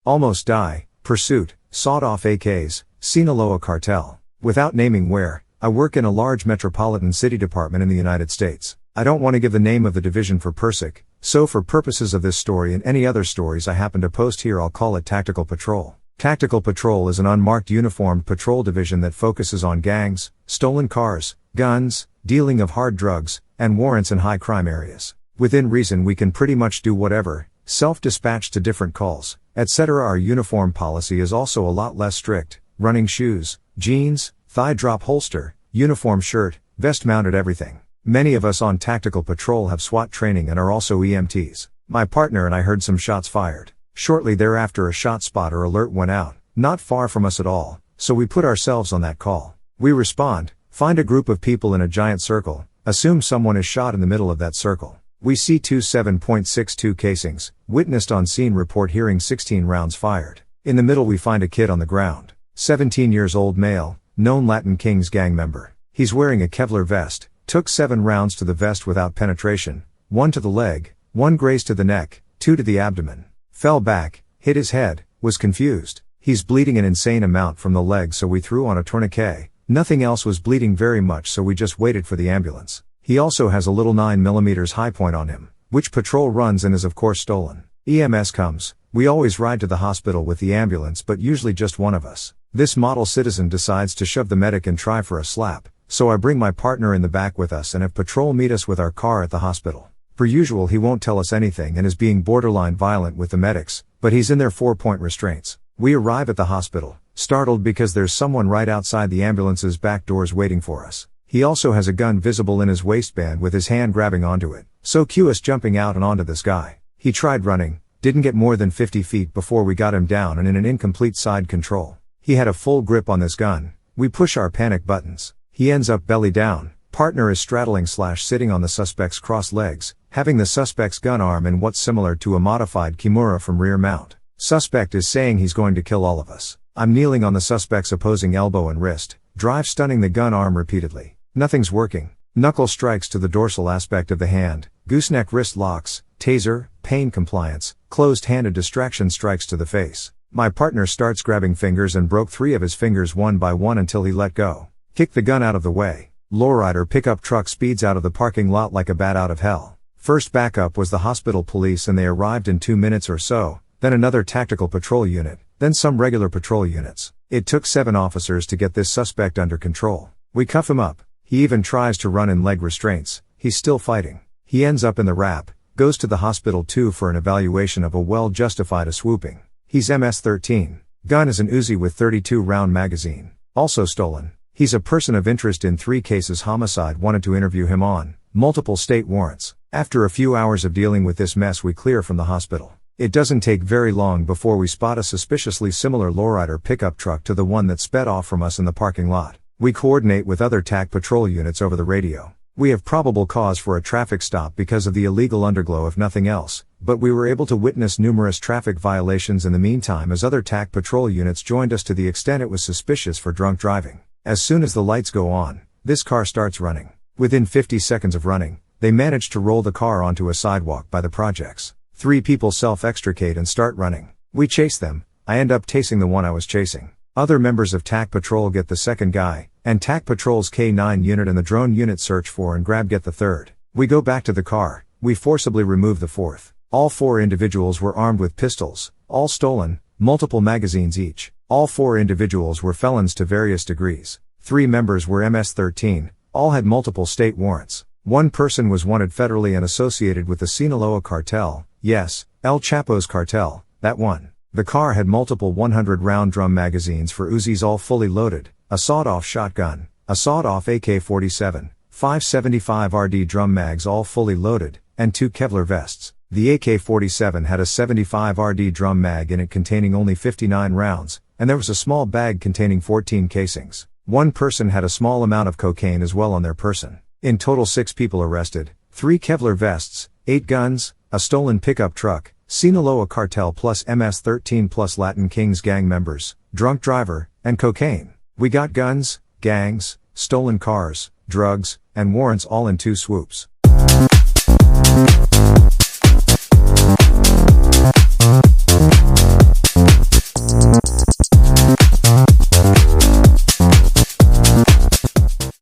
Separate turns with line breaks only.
Almost Die, Pursuit, Sawed-Off AKs, Sinaloa Cartel. Without naming where, I work in a large metropolitan city department in the United States. I don't want to give the name of the division for PERSIC, so for purposes of this story and any other stories I happen to post here, I'll call it Tactical Patrol. Tactical Patrol is an unmarked uniformed patrol division that focuses on gangs, stolen cars, guns, dealing of hard drugs, and warrants in high crime areas. Within reason we can pretty much do whatever, self-dispatch to different calls, etc. Our uniform policy is also a lot less strict. Running shoes, jeans, thigh drop holster, uniform shirt, vest mounted everything. Many of us on Tactical Patrol have SWAT training and are also EMTs. My partner and I heard some shots fired. Shortly thereafter a shot spotter alert went out, not far from us at all, so we put ourselves on that call. We respond, find a group of people in a giant circle, assume someone is shot in the middle of that circle. We see 2 7.62 casings, witnessed on scene report hearing 16 rounds fired. In the middle we find a kid on the ground. 17 years old male, known Latin Kings gang member. He's wearing a Kevlar vest, took 7 rounds to the vest without penetration, 1 to the leg, 1 grazed to the neck, 2 to the abdomen. Fell back, hit his head, was confused. He's bleeding an insane amount from the leg, so we threw on a tourniquet. Nothing else was bleeding very much, so we just waited for the ambulance. He also has a little 9mm high point on him, which patrol runs and is of course stolen. EMS comes. We always ride to the hospital with the ambulance, but usually just one of us. This model citizen decides to shove the medic and try for a slap, so I bring my partner in the back with us and have patrol meet us with our car at the hospital. Per usual he won't tell us anything and is being borderline violent with the medics, but he's in their 4-point restraints. We arrive at the hospital, startled because there's someone right outside the ambulance's back doors waiting for us. He also has a gun visible in his waistband with his hand grabbing onto it, so cue us jumping out and onto this guy. He tried running, didn't get more than 50 feet before we got him down and in an incomplete side control. He had a full grip on this gun. We push our panic buttons. He ends up belly down. Partner is straddling/sitting on the suspect's crossed legs, having the suspect's gun arm in what's similar to a modified Kimura from rear mount. Suspect is saying he's going to kill all of us. I'm kneeling on the suspect's opposing elbow and wrist, drive stunning the gun arm repeatedly. Nothing's working. Knuckle strikes to the dorsal aspect of the hand, gooseneck wrist locks, taser, pain compliance, closed-handed distraction strikes to the face. My partner starts grabbing fingers and broke 3 of his fingers one by one until he let go. Kick the gun out of the way. Lowrider pickup truck speeds out of the parking lot like a bat out of hell. First backup was the hospital police and they arrived in 2 minutes or so, then another tactical patrol unit, then some regular patrol units. It took 7 officers to get this suspect under control. We cuff him up. He even tries to run in leg restraints. He's still fighting. He ends up in the wrap, goes to the hospital too for an evaluation of a well-justified swooping. He's MS-13. Gun is an Uzi with 32 round magazine. Also stolen. He's a person of interest in 3 cases homicide wanted to interview him on, multiple state warrants. After a few hours of dealing with this mess we clear from the hospital. It doesn't take very long before we spot a suspiciously similar lowrider pickup truck to the one that sped off from us in the parking lot. We coordinate with other TAC patrol units over the radio. We have probable cause for a traffic stop because of the illegal underglow if nothing else, but we were able to witness numerous traffic violations in the meantime as other TAC patrol units joined us to the extent it was suspicious for drunk driving. As soon as the lights go on, this car starts running. Within 50 seconds of running, they managed to roll the car onto a sidewalk by the projects. 3 people self-extricate and start running. We chase them. I end up tasing the one I was chasing. Other members of TAC Patrol get the second guy, and TAC Patrol's K9 unit and the drone unit search for and grab get the third. We go back to the car. We forcibly remove the fourth. All 4 individuals were armed with pistols, all stolen, multiple magazines each. All 4 individuals were felons to various degrees. 3 members were MS-13, all had multiple state warrants. 1 person was wanted federally and associated with the Sinaloa Cartel, yes, El Chapo's cartel, that one. The car had multiple 100-round drum magazines for Uzis all fully loaded, a sawed-off shotgun, a sawed-off AK-47, 575 RD drum mags all fully loaded, and 2 Kevlar vests. The AK-47 had a 75 RD drum mag in it containing only 59 rounds, and there was a small bag containing 14 casings. 1 person had a small amount of cocaine as well on their person. In total 6 people arrested, 3 Kevlar vests, 8 guns, a stolen pickup truck, Sinaloa Cartel plus MS-13 plus Latin Kings gang members, drunk driver, and cocaine. We got guns, gangs, stolen cars, drugs, and warrants all in 2 swoops.